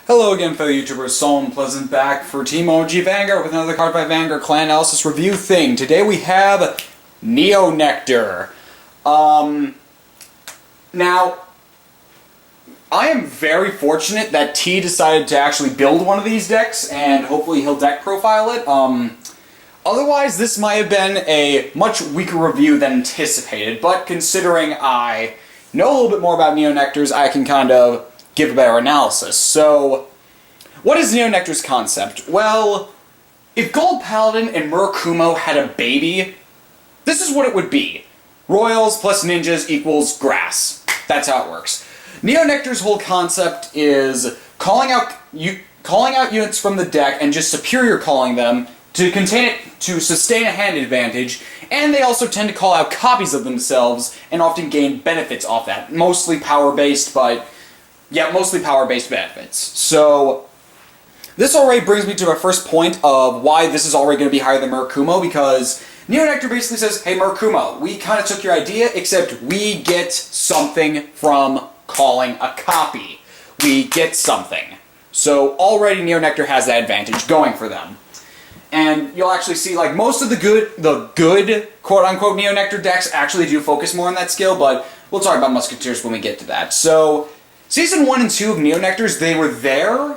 Hello again, fellow YouTubers. Solon Pleasant back for Team O.M.G. Vanguard with another card by Vanguard clan analysis review thing. Today we have Neo Nectar. Now, I am very fortunate that T decided to actually build one of these decks, and hopefully he'll deck profile it. Otherwise, this might have been a much weaker review than anticipated, but considering I know a little bit more about Neo Nectars, I can kind of give a better analysis. So, what is Neo Nectar's concept? Well, if Gold Paladin and Murakumo had a baby, this is what it would be. Royals plus ninjas equals grass. That's how it works. Neo Nectar's whole concept is calling out units from the deck and just superior calling them to sustain a hand advantage, and they also tend to call out copies of themselves and often gain benefits off that. Mostly power-based, but yeah, mostly power-based benefits. So, this already brings me to my first point of why this is already going to be higher than Murakumo, because Neo Nectar basically says, hey Murakumo, we kind of took your idea, except we get something from calling a copy. We get something. So, already Neo Nectar has that advantage going for them. And you'll actually see, like, most of the good quote-unquote Neo Nectar decks actually do focus more on that skill, but we'll talk about Musketeers when we get to that. So, Season 1 and 2 of Neo Nectars, they were there,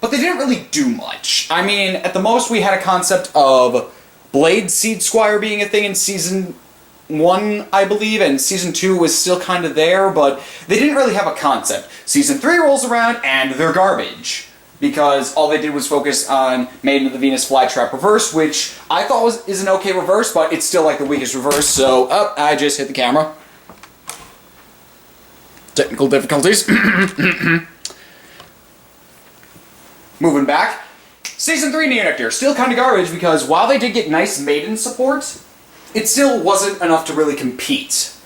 but they didn't really do much. I mean, at the most we had a concept of Blade Seed Squire being a thing in Season 1, I believe, and Season 2 was still kind of there, but they didn't really have a concept. Season 3 rolls around, and they're garbage, because all they did was focus on Maiden of the Venus Flytrap Reverse, which I thought is an okay reverse, but it's still like the weakest reverse, so, I just hit the camera. Technical difficulties. Moving back. Season 3 Neo Nectar, still kind of garbage because while they did get nice Maiden support, it still wasn't enough to really compete.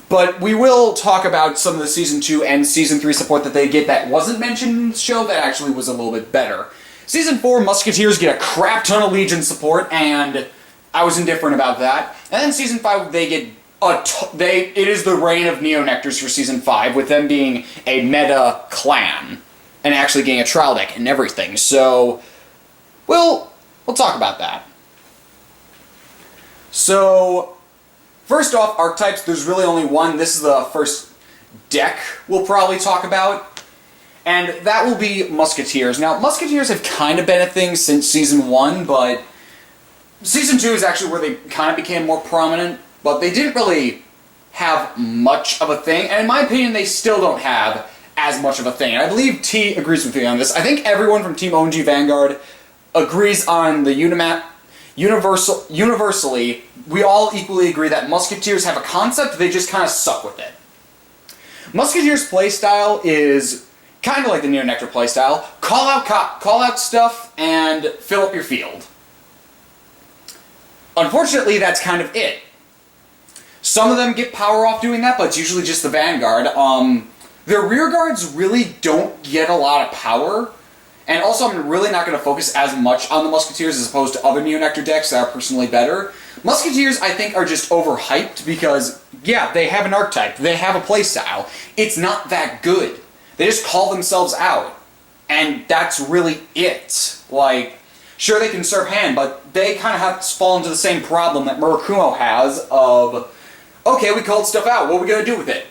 But we will talk about some of the Season 2 and Season 3 support that they get that wasn't mentioned in the show that actually was a little bit better. Season 4, Musketeers get a crap ton of Legion support, and I was indifferent about that. And then Season 5, they get it is the reign of Neo Nectars for Season 5, with them being a meta clan, and actually getting a trial deck and everything, so we'll talk about that. So, first off, archetypes, there's really only one. This is the first deck we'll probably talk about, and that will be Musketeers. Now, Musketeers have kind of been a thing since Season 1, but Season 2 is actually where they kind of became more prominent. But they didn't really have much of a thing, and in my opinion, they still don't have as much of a thing. And I believe T agrees with me on this. I think everyone from Team O.M.G. Vanguard agrees on the universally, we all equally agree that Musketeers have a concept, they just kind of suck with it. Musketeers' playstyle is kind of like the Neo Nectar playstyle. Call out stuff, and fill up your field. Unfortunately, that's kind of it. Some of them get power off doing that, but it's usually just the Vanguard. Their rear guards really don't get a lot of power, and also I'm really not going to focus as much on the Musketeers as opposed to other Neo Nectar decks that are personally better. Musketeers, I think, are just overhyped because, yeah, they have an archetype, they have a playstyle. It's not that good. They just call themselves out, and that's really it. Like, sure, they can serve hand, but they kind of have to fall into the same problem that Murakumo has of, okay, we called stuff out, what are we going to do with it?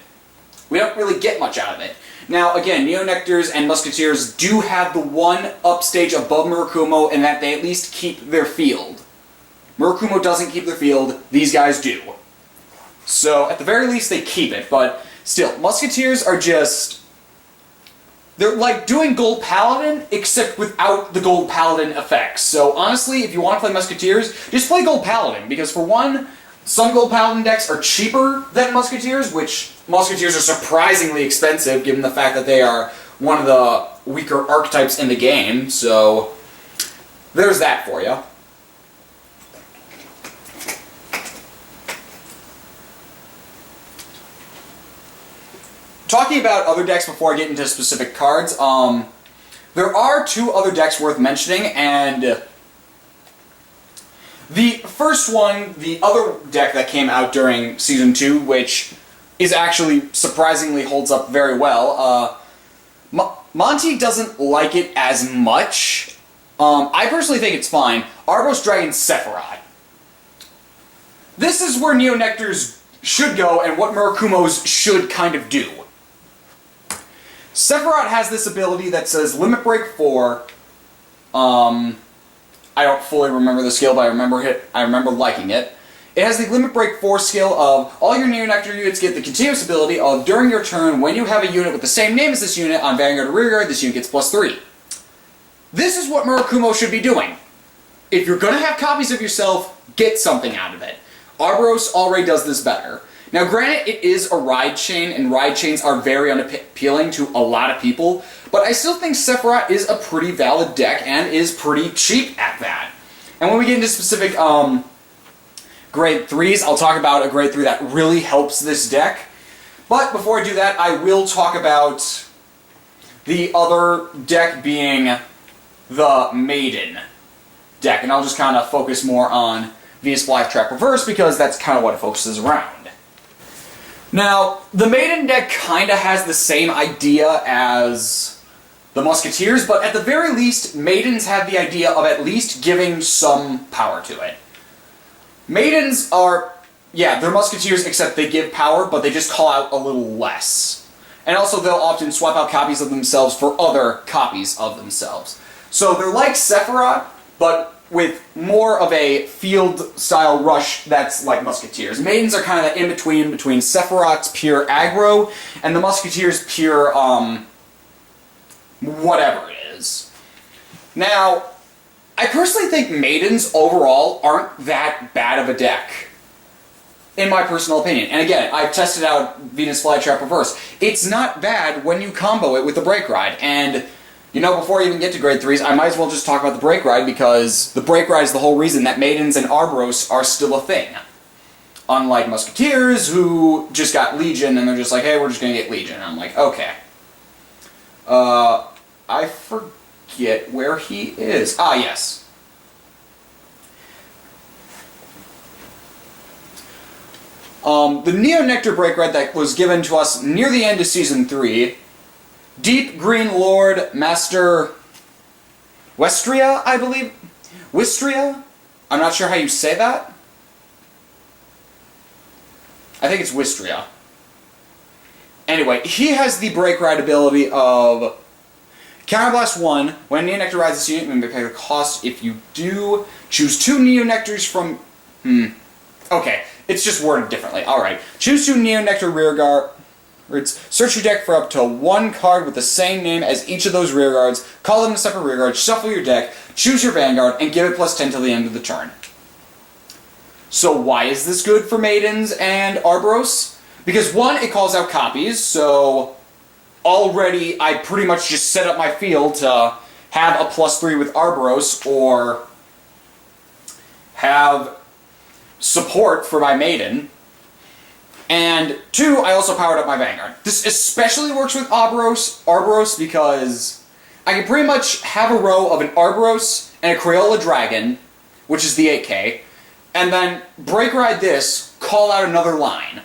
We don't really get much out of it. Now, again, Neo Nectars and Musketeers do have the one upstage above Murakumo in that they at least keep their field. Murakumo doesn't keep their field, these guys do. So, at the very least, they keep it, but still, Musketeers are just... they're like doing Gold Paladin, except without the Gold Paladin effects. So, honestly, if you want to play Musketeers, just play Gold Paladin, because for one, some Gold Paladin decks are cheaper than Musketeers, which Musketeers are surprisingly expensive given the fact that they are one of the weaker archetypes in the game, so there's that for you. Talking about other decks before I get into specific cards, there are two other decks worth mentioning, and the first one, the other deck that came out during Season 2, which is actually surprisingly holds up very well, Monty doesn't like it as much. I personally think it's fine. Arbros, Dragon, Sephiroth. This is where Neo Nectars should go and what Murakumos should kind of do. Sephiroth has this ability that says Limit Break 4. I don't fully remember the skill, but I remember liking it. It has the Limit Break 4 skill of all your Neo Nectar units get the continuous ability of during your turn, when you have a unit with the same name as this unit on Vanguard or Rearguard, this unit gets +3. This is what Murakumo should be doing. If you're going to have copies of yourself, get something out of it. Arbros already does this better. Now granted, it is a ride chain, and ride chains are very unappealing to a lot of people, but I still think Sephiroth is a pretty valid deck and is pretty cheap at that. And when we get into specific grade 3s, I'll talk about a grade 3 that really helps this deck. But before I do that, I will talk about the other deck being the Maiden deck, and I'll just kind of focus more on Venus Flytrap Reverse because that's kind of what it focuses around. Now, the Maiden deck kind of has the same idea as the Musketeers, but at the very least, Maidens have the idea of at least giving some power to it. Maidens are, yeah, they're Musketeers except they give power, but they just call out a little less. And also they'll often swap out copies of themselves for other copies of themselves. So they're like Sephiroth, but with more of a field-style rush that's like Musketeers. Maidens are kind of that in-between between Sephiroth's pure aggro and the Musketeers' pure, whatever it is. Now, I personally think Maidens overall aren't that bad of a deck, in my personal opinion. And again, I've tested out Venus Flytrap Reverse. It's not bad when you combo it with the Break Ride, and you know, before I even get to grade 3s, I might as well just talk about the Break Ride, because the Break Ride is the whole reason that Maidens and Arbros are still a thing. Unlike Musketeers, who just got Legion, and they're just like, hey, we're just gonna get Legion. And I'm like, okay. I forget where he is. Ah, yes. The Neo Nectar Break Ride that was given to us near the end of Season 3... Deep Green Lord Master Westria, I believe? Wistria? I'm not sure how you say that. I think it's Wistria. Anyway, he has the Break Ride ability of Counterblast 1. When Neo Nectar rides this unit, you may pay the cost. If you do, choose 2 Neo Nectars from... Okay, it's just worded differently. Alright. Choose 2 Neo Nectar Rearguard. Search your deck for up to 1 card with the same name as each of those rearguards, call them a separate rearguard, shuffle your deck, choose your Vanguard, and give it +10 till the end of the turn. So why is this good for Maidens and Arbros? Because 1, it calls out copies, so already I pretty much just set up my field to have a +3 with Arbros, or have support for my Maiden. And 2, I also powered up my Vanguard. This especially works with Arbros because I can pretty much have a row of an Arbros and a Crayola Dragon, which is the 8K, and then Break Ride this, call out another line.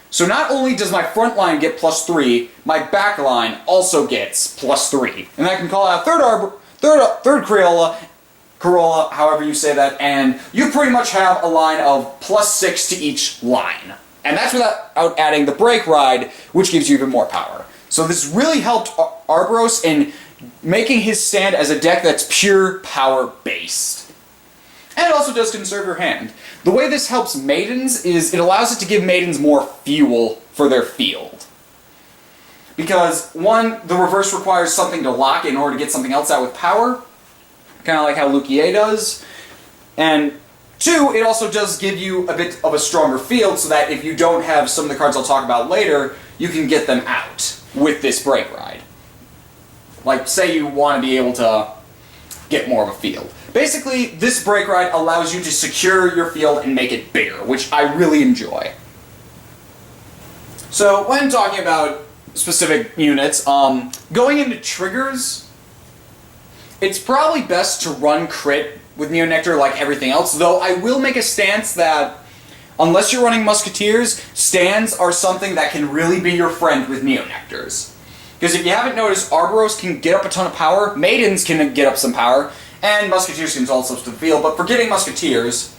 So not only does my front line get +3, my back line also gets +3. And I can call out third Corolla, however you say that, and you pretty much have a line of +6 to each line. And that's without adding the Break Ride, which gives you even more power. So this really helped Arbros in making his stand as a deck that's pure power-based. And it also does conserve your hand. The way this helps Maidens is it allows it to give Maidens more fuel for their field. Because, 1, the reverse requires something to lock in order to get something else out with power, kind of like how Lukier does, and 2, it also does give you a bit of a stronger field so that if you don't have some of the cards I'll talk about later, you can get them out with this Break Ride. Like, say you want to be able to get more of a field. Basically, this Break Ride allows you to secure your field and make it bigger, which I really enjoy. So, when talking about specific units, going into triggers, it's probably best to run crit with Neo Nectar like everything else, though I will make a stance that, unless you're running Musketeers, stands are something that can really be your friend with Neo Nectars. Because if you haven't noticed, Arboros can get up a ton of power, Maidens can get up some power, and Musketeers can also to the field, but forgetting Musketeers,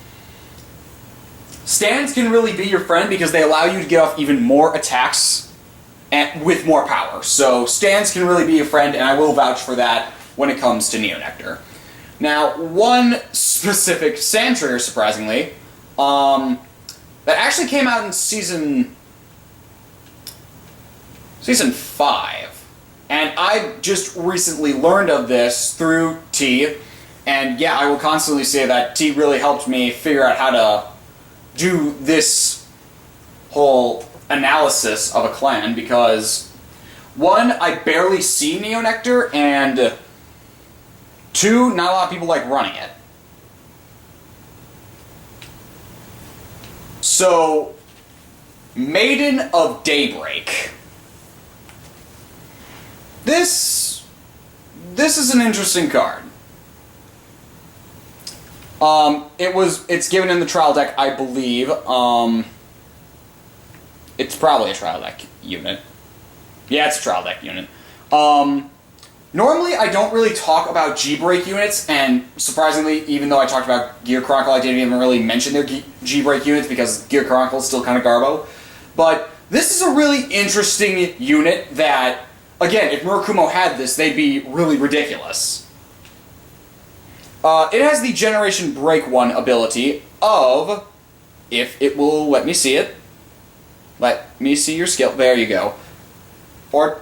stands can really be your friend because they allow you to get off even more attacks and with more power. So stands can really be a friend, and I will vouch for that when it comes to Neo Nectar. Now, one specific sand trigger, surprisingly, that actually came out in Season 5. And I just recently learned of this through T, and yeah, I will constantly say that T really helped me figure out how to do this whole analysis of a clan, because one, I barely see Neo Nectar, and two, not a lot of people like running it. So, Maiden of Daybreak. This is an interesting card. It's given in the trial deck, I believe. It's probably a trial deck unit. Yeah, it's a trial deck unit. Normally, I don't really talk about G-Break units, and surprisingly, even though I talked about Gear Chronicle, I didn't even really mention their G-Break units because Gear Chronicle is still kind of garbo. But this is a really interesting unit that, again, if Murakumo had this, they'd be really ridiculous. It has the Generation Break 1 ability of, if it will let me see it, let me see your skill, there you go. Or,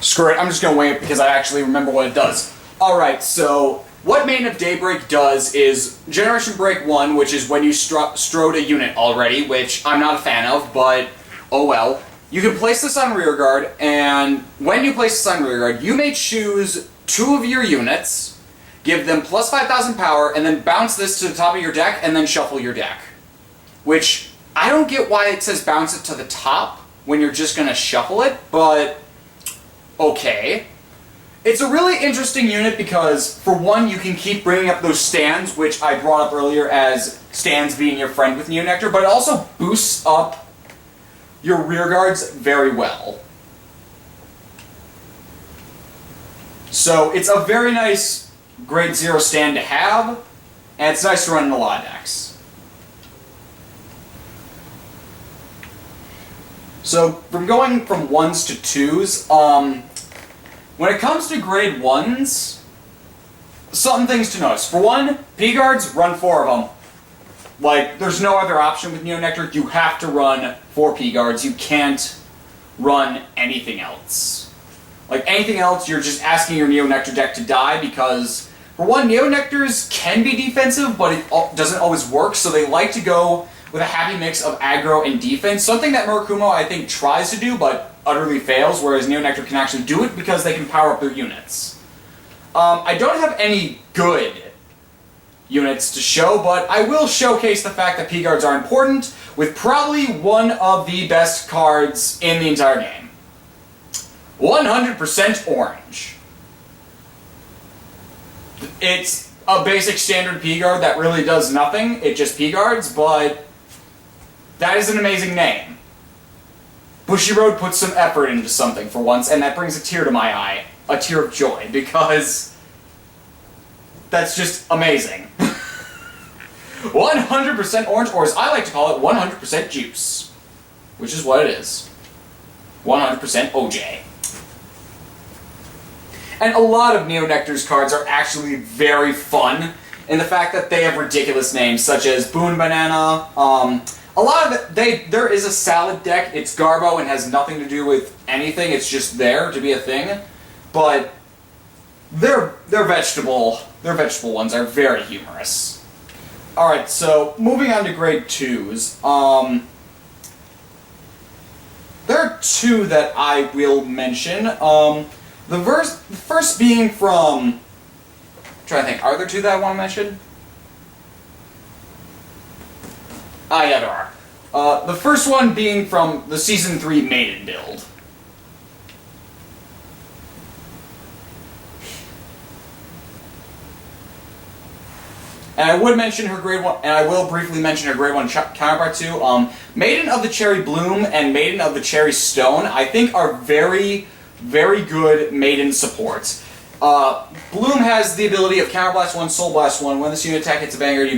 screw it, I'm just going to wait it because I actually remember what it does. Alright, so what Maiden of Daybreak does is Generation Break 1, which is when you strode a unit already, which I'm not a fan of, but oh well. You can place this on rearguard, and when you place this on rearguard, you may choose 2 of your units, give them plus 5,000 power, and then bounce this to the top of your deck, and then shuffle your deck. Which, I don't get why it says bounce it to the top when you're just going to shuffle it, but okay. It's a really interesting unit because, for one, you can keep bringing up those stands, which I brought up earlier as stands being your friend with Neo Nectar, but it also boosts up your rear guards very well. So it's a very nice grade 0 stand to have, and it's nice to run in a lot of decks. So from going from 1s to 2s, when it comes to grade 1s, some things to notice. For one, P-guards, run 4 of them. Like, there's no other option with Neo Nectar. You have to run 4 P-guards. You can't run anything else. Like, anything else, you're just asking your Neo Nectar deck to die because, for one, Neo Nectars can be defensive, but it doesn't always work, so they like to go with a happy mix of aggro and defense. Something that Murakumo, I think, tries to do, but utterly fails, whereas Neo Nectar can actually do it because they can power up their units. I don't have any good units to show, but I will showcase the fact that P-guards are important with probably one of the best cards in the entire game. 100% orange. It's a basic standard P-guard that really does nothing, it just P-guards, but that is an amazing name. Bushiroad puts some effort into something for once, and that brings a tear to my eye. A tear of joy, because that's just amazing. 100% orange, or as I like to call it, 100% juice. Which is what it is. 100% OJ. And a lot of Neo Nectar's cards are actually very fun in the fact that they have ridiculous names, such as Boon Banana. A lot of there is a salad deck. It's garbo and has nothing to do with anything. It's just there to be a thing. But their vegetable ones are very humorous. Alright, so moving on to grade 2s. There are 2 that I will mention. The first being from... I'm trying to think, are there 2 that I want to mention? Ah, yeah, there are. The first one being from the Season 3 Maiden build. And I would mention her grade 1, and I will briefly mention her grade 1 counterpart too. Maiden of the Cherry Bloom and Maiden of the Cherry Stone, I think are very, very good Maiden supports. Bloom has the ability of Counterblast 1, Soul Blast 1. When this unit attack hits a Vanguard,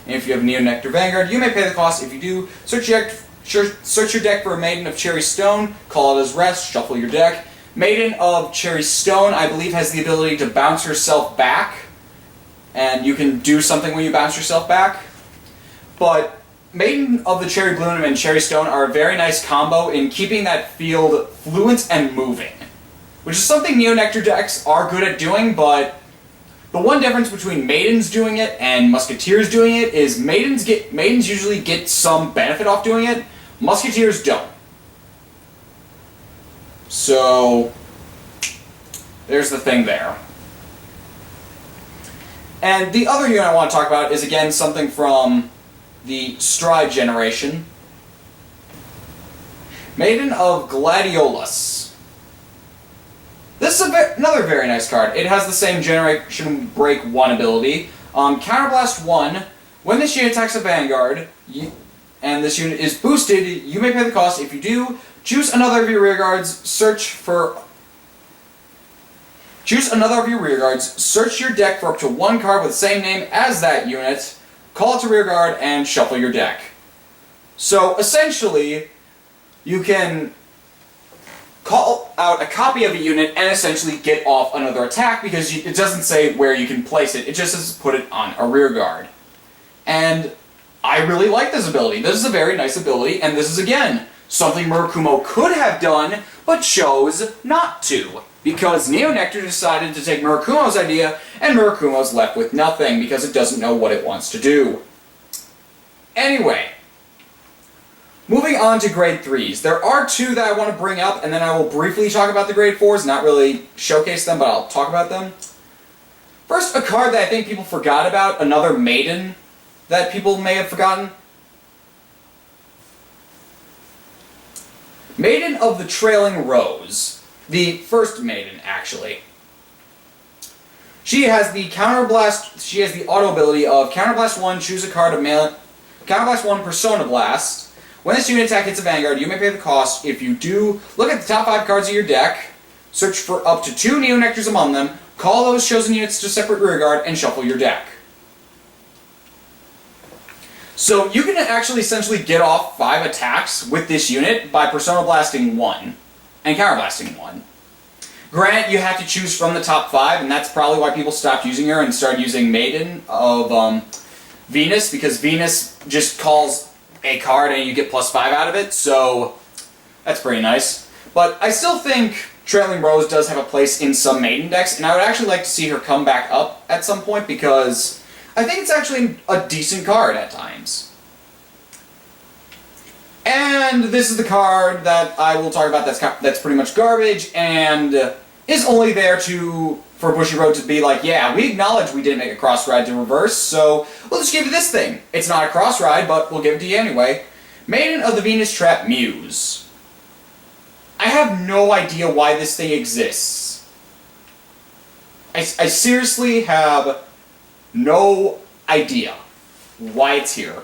if you have Neo Nectar Vanguard, you may pay the cost. If you do, search your deck for a Maiden of Cherry Stone, call it as rest, shuffle your deck. Maiden of Cherry Stone, I believe, has the ability to bounce herself back, and you can do something when you bounce yourself back. But Maiden of the Cherry Bloom and Cherry Stone are a very nice combo in keeping that field fluent and moving, which is something Neo Nectar decks are good at doing, but the one difference between Maidens doing it and Musketeers doing it is Maidens usually get some benefit off doing it, Musketeers don't. So, there's the thing there. And the other unit I want to talk about is, again, something from the Stride generation. Maiden of Gladiolus. This is another very nice card. It has the same Generation Break 1 ability. Counterblast 1, when this unit attacks a Vanguard, and this unit is boosted, you may pay the cost. If you do, choose another of your rearguards, search your deck for up to one card with the same name as that unit, call it to rearguard, and shuffle your deck. So, essentially, you can call out a copy of a unit and essentially get off another attack because it doesn't say where you can place it, it just says put it on a rearguard. And I really like this ability. This is a very nice ability, and this is, again, something Murakumo could have done, but chose not to, because Neo Nectar decided to take Murakumo's idea, and Murakumo's left with nothing, because it doesn't know what it wants to do. Anyway, moving on to grade 3s. There are two that I want to bring up, and then I will briefly talk about the grade 4s, not really showcase them, but I'll talk about them. First, a card that I think people forgot about, another Maiden that people may have forgotten. Maiden of the Trailing Rose. The first Maiden, actually. She has the auto ability of Counterblast 1, choose a card of Counterblast 1, Persona Blast. When this unit attack hits a Vanguard, you may pay the cost. If you do, look at the top 5 cards of your deck, search for up to 2 Neo Nectars among them, call those chosen units to separate rearguard, and shuffle your deck. So you can actually essentially get off 5 attacks with this unit by Persona Blasting 1 and Counterblasting 1. Granted, you have to choose from the top 5, and that's probably why people stopped using her and started using Maiden of Venus, because Venus just calls a card and you get +5 out of it, so that's pretty nice. But I still think Trailing Rose does have a place in some Maiden decks, and I would actually like to see her come back up at some point, because I think it's actually a decent card at times. And this is the card that I will talk about that's pretty much garbage, and is only there for Bushiroad to be like, yeah, we acknowledge we didn't make a cross ride to reverse, so we'll just give you this thing. It's not a cross ride, but we'll give it to you anyway. Maiden of the Venus Trap Muse. I have no idea why this thing exists. I seriously have no idea why it's here.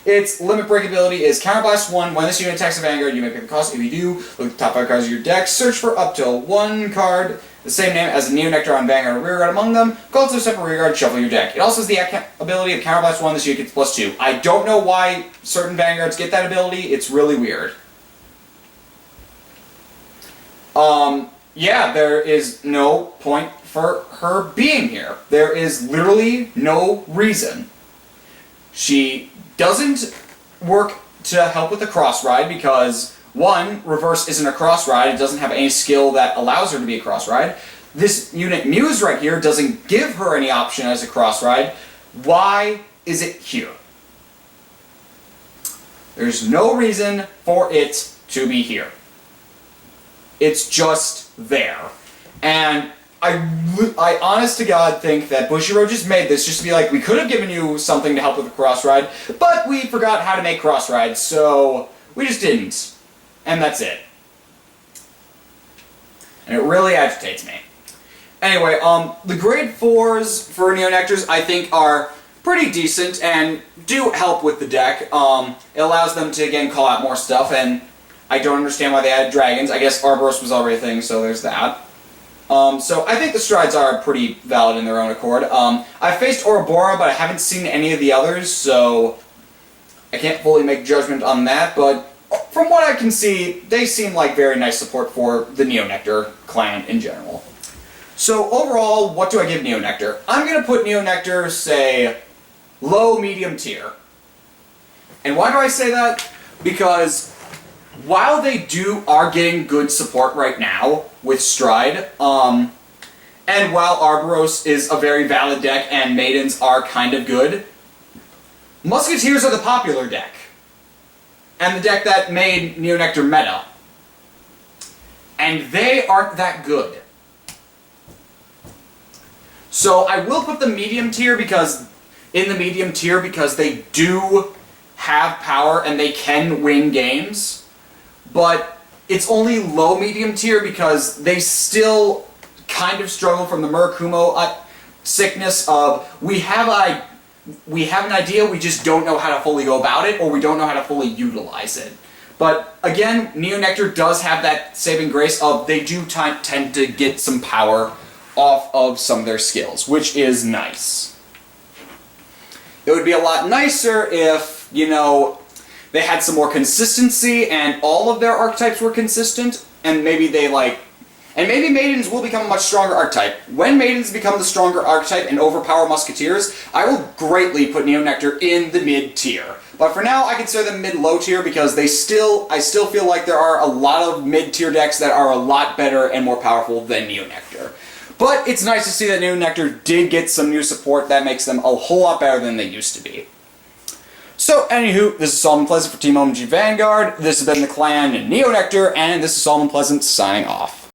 Its limit break ability is Counterblast 1. When this unit attacks a Vanguard, you may pay the cost. If you do, look at the top 5 cards of your deck, search for up to 1 card, the same name as the Neo Nectar on Vanguard or rearguard among them, call it to a separate rearguard, shuffle your deck. It also has the ability of Counterblast 1, this unit gets +2. I don't know why certain Vanguards get that ability, it's really weird. Yeah, there is no point for her being here. There is literally no reason. She doesn't work to help with the cross ride because, 1, reverse isn't a cross ride, it doesn't have any skill that allows her to be a cross ride. This unit Muse right here doesn't give her any option as a cross ride. Why is it here? There's no reason for it to be here. It's just there. And I honest to God think that Bushiroad just made this just to be like, we could have given you something to help with the cross ride, but we forgot how to make cross rides, so we just didn't. And that's it. And it really agitates me. Anyway, the grade 4s for Neo Nectars I think are pretty decent and do help with the deck. It allows them to, again, call out more stuff, and I don't understand why they added dragons. I guess Arboros was already a thing, so there's that. So I think the strides are pretty valid in their own accord. I've faced Ouroboros, but I haven't seen any of the others, so I can't fully make judgment on that, but from what I can see, they seem like very nice support for the Neo Nectar clan in general. So overall, what do I give Neo Nectar? I'm going to put Neo Nectar, say, low, medium tier. And why do I say that? Because while they are getting good support right now with Stride, and while Arboros is a very valid deck and Maidens are kind of good, Musketeers are the popular deck. And the deck that made Neo Nectar meta. And they aren't that good. So I will put the medium tier because they do have power and they can win games. But it's only low medium tier because they still kind of struggle from the Murakumo sickness of we have an idea, we just don't know how to fully go about it, or we don't know how to fully utilize it. But again, Neo Nectar does have that saving grace of they do tend to get some power off of some of their skills, which is nice. It would be a lot nicer if, you know, they had some more consistency and all of their archetypes were consistent, and maybe maybe Maidens will become a much stronger archetype. When Maidens become the stronger archetype and overpower Musketeers, I will greatly put Neo Nectar in the mid-tier. But for now, I consider them mid-low tier because I still feel like there are a lot of mid-tier decks that are a lot better and more powerful than Neo Nectar. But it's nice to see that Neo Nectar did get some new support that makes them a whole lot better than they used to be. So, anywho, this is Solomon Pleasant for Team O.M.G Vanguard. This has been the clan Neo Nectar, and this is Solomon Pleasant signing off.